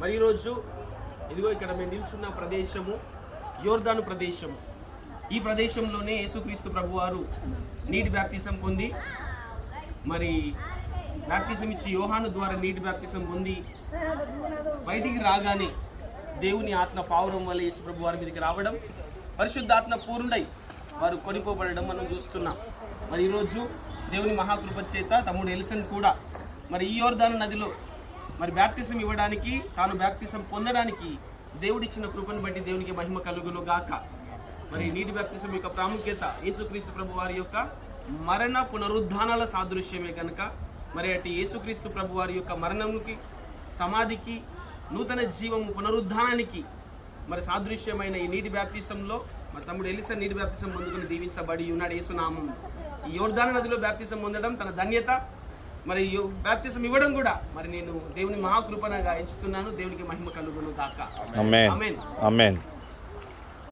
మరి ఈరోజు ఇదిగో ఇక్కడ మేము నిల్చున్న ప్రదేశము యోర్దాను ప్రదేశము. ఈ ప్రదేశంలోనే యేసుక్రీస్తు ప్రభువారు నీటి బ్యాప్తిసం పొంది, మరి బ్యాప్తిసం ఇచ్చి యోహాను ద్వారా నీటి బ్యాప్తిసం పొంది బయటికి రాగానే దేవుని ఆత్మ పావురం వల్ల యేసు ప్రభు వారి మీదకి రావడం, పరిశుద్ధాత్మ పూర్ణుడై వారు కొనిపోబడడం మనం చూస్తున్నాం. మరి ఈరోజు దేవుని మహాకృప చేత తమ్ముడు ఎలిసన్ కూడా మరి ఈ యోర్దాను నదిలో మరి బ్యాప్తిసం ఇవ్వడానికి, తాను బ్యాప్తిసం పొందడానికి దేవుడిచ్చిన కృపను బట్టి దేవునికి మహిమ కలుగును గాక. మరి నీటి బ్యాప్తిసం యొక్క ప్రాముఖ్యత యేసుక్రీస్తు ప్రభు వారి యొక్క మరణ పునరుద్ధానాల సాదృశ్యమే కనుక మరి అటు యేసుక్రీస్తు ప్రభు వారి యొక్క మరణంకి, సమాధికి, నూతన జీవము పునరుద్ధానానికి మరి సాదృశ్యమైన ఈ నీటి బ్యాప్తిసంలో మరి తమ్ముడు ఎలిసన్ నీటి బ్యాప్తిసం పొందుకుని దీవించబడి ఉన్నాడు యేసునామం. ఈ యోర్దాను నదిలో బ్యాప్తిసం పొందడం తన ధన్యత. మరి బ్యాప్తిసం ఇవ్వడం కూడా మరి నేను దేవుని మహాకృపణగా ఎంచుతున్నాను. దేవునికి మహిమ కలుగును గాక. ఆమేన్. ఆమేన్. ఆమేన్.